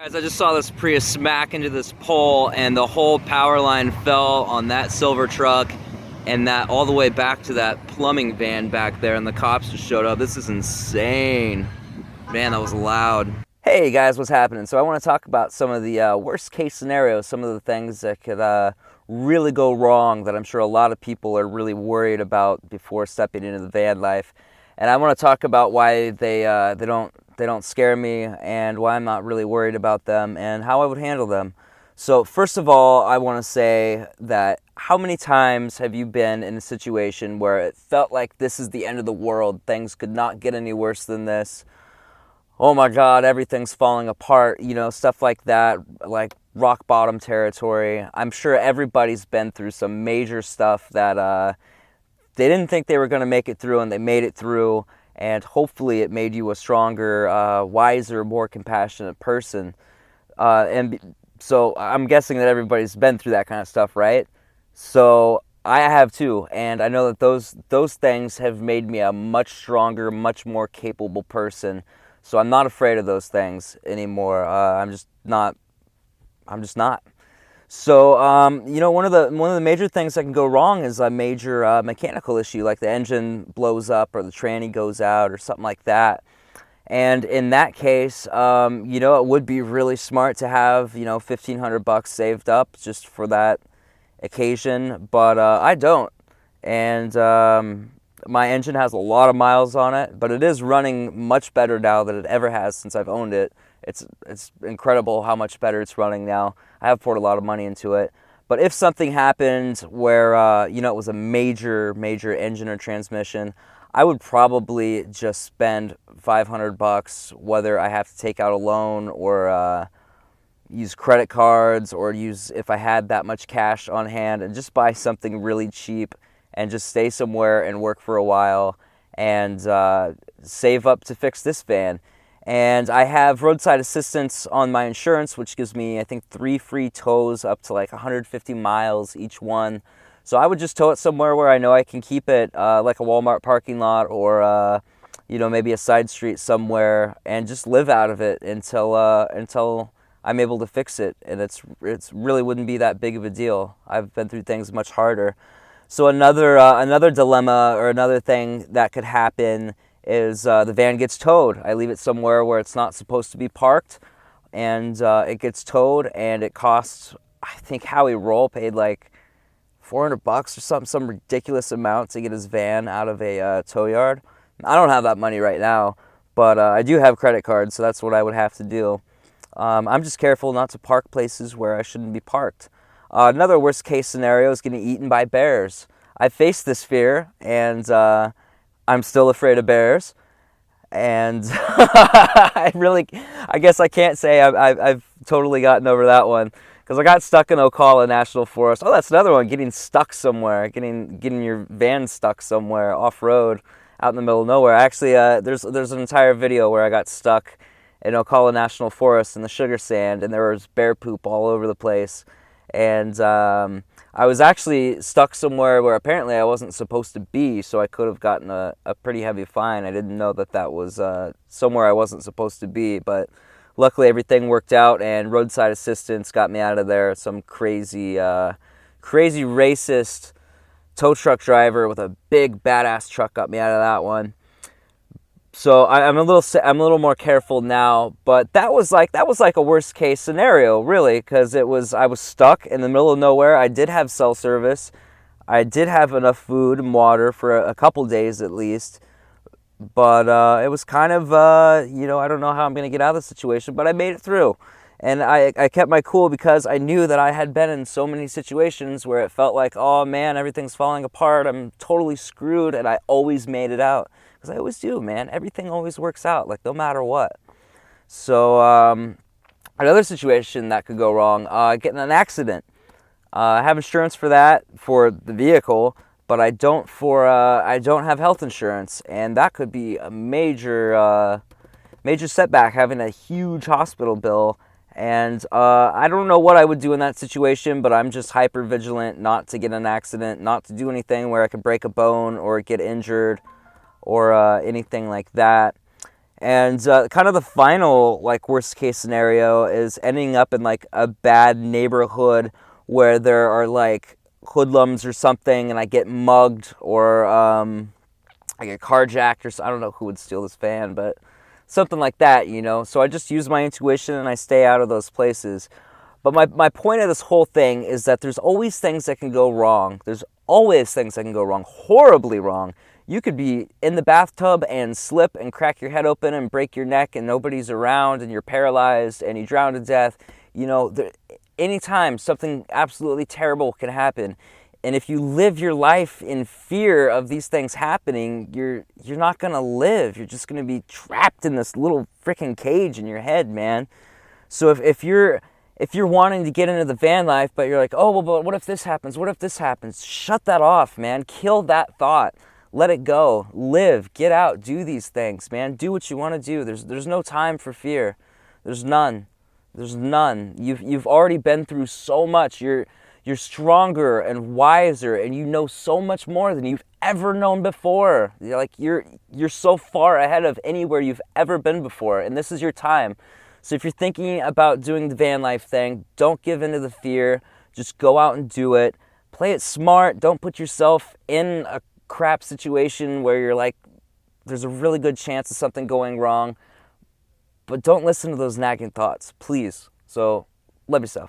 Guys, I just saw this Prius smack into this pole and the whole power line fell on that silver truck and that all the way back to that plumbing van back there, and the cops just showed up. This is insane. Man, that was loud. Hey guys, what's happening? So I want to talk about some of the worst case scenarios, some of the things that could really go wrong that I'm sure a lot of people are really worried about before stepping into the van life. And I want to talk about why they don't scare me and why I'm not really worried about them and how I would handle them. So first of all, I want to say that how many times have you been in a situation where it felt like this is the end of the world, things could not get any worse than this? Oh my God, everything's falling apart, you know, stuff like that, like rock bottom territory. I'm sure everybody's been through some major stuff that they didn't think they were going to make it through, and they made it through, and hopefully it made you a stronger, wiser, more compassionate person. So I'm guessing that everybody's been through that kind of stuff, right? So I have too, and I know that those things have made me a much stronger, much more capable person. So I'm not afraid of those things anymore. I'm just not. So, you know, one of the major things that can go wrong is a major mechanical issue, like the engine blows up or the tranny goes out or something like that. And in that case, you know, it would be really smart to have, you know, $1,500 saved up just for that occasion. But I don't. And my engine has a lot of miles on it, but it is running much better now than it ever has since I've owned it. It's incredible how much better it's running now. I have poured a lot of money into it. But if something happened where, you know, it was a major engine or transmission, I would probably just spend $500, whether I have to take out a loan or use credit cards or use, if I had that much cash on hand, and just buy something really cheap and just stay somewhere and work for a while and save up to fix this van. And I have roadside assistance on my insurance, which gives me, I think, 3 free tows up to like 150 miles each one. So I would just tow it somewhere where I know I can keep it, like a Walmart parking lot or, you know, maybe a side street somewhere, and just live out of it until I'm able to fix it. And it's really wouldn't be that big of a deal. I've been through things much harder. So another dilemma or another thing that could happen is the van gets towed. I leave it somewhere where it's not supposed to be parked, and it gets towed, and it costs, I think Howie Roll paid like $400 or something, some ridiculous amount to get his van out of a tow yard. I don't have that money right now, but I do have credit cards, so that's what I would have to do. I'm just careful not to park places where I shouldn't be parked. Another worst case scenario is getting eaten by bears. I faced this fear, and I'm still afraid of bears, and I guess I can't say I've totally gotten over that one, because I got stuck in Ocala National Forest. Oh, that's another one, getting stuck somewhere, getting your van stuck somewhere off-road out in the middle of nowhere. Actually, there's an entire video where I got stuck in Ocala National Forest in the sugar sand, and there was bear poop all over the place. And I was actually stuck somewhere where apparently I wasn't supposed to be, so I could have gotten a pretty heavy fine. I didn't know that was somewhere I wasn't supposed to be, but luckily everything worked out, and roadside assistance got me out of there. Some crazy racist tow truck driver with a big badass truck got me out of that one. So I'm a little more careful now, but that was like a worst case scenario, really, because I was stuck in the middle of nowhere. I did have cell service, I did have enough food and water for a couple days at least, but it was kind of you know, I don't know how I'm gonna get out of the situation, but I made it through, and I kept my cool because I knew that I had been in so many situations where it felt like, oh man, everything's falling apart, I'm totally screwed, and I always made it out. Because I always do, man. Everything always works out, like no matter what. So another situation that could go wrong, getting an accident. I have insurance for that, for the vehicle, but I don't have health insurance, and that could be a major setback, having a huge hospital bill. And I don't know what I would do in that situation, but I'm just hyper vigilant not to get in an accident, not to do anything where I could break a bone or get injured or anything like that. And kind of the final, like, worst case scenario is ending up in like a bad neighborhood where there are like hoodlums or something, and I get mugged, or I get carjacked, or I don't know who would steal this van, but something like that, you know. So I just use my intuition and I stay out of those places. But my point of this whole thing is that there's always things that can go wrong. There's always things that can go wrong, horribly wrong. You could be in the bathtub and slip and crack your head open and break your neck and nobody's around and you're paralyzed and you drown to death. You know, anytime something absolutely terrible can happen. And if you live your life in fear of these things happening, you're not going to live. You're just going to be trapped in this little freaking cage in your head, man. So if you're wanting to get into the van life, but you're like, oh, well, but what if this happens? What if this happens? Shut that off, man. Kill that thought. Let it go. Live. Get out. Do these things, man. Do what you want to do. There's no time for fear. There's none. There's none. You've already been through so much. You're stronger and wiser, and you know so much more than you've ever known before. You're so far ahead of anywhere you've ever been before, and this is your time. So if you're thinking about doing the van life thing, don't give in to the fear. Just go out and do it. Play it smart. Don't put yourself in a crap situation where you're like, there's a really good chance of something going wrong. But don't listen to those nagging thoughts, please. So love yourself.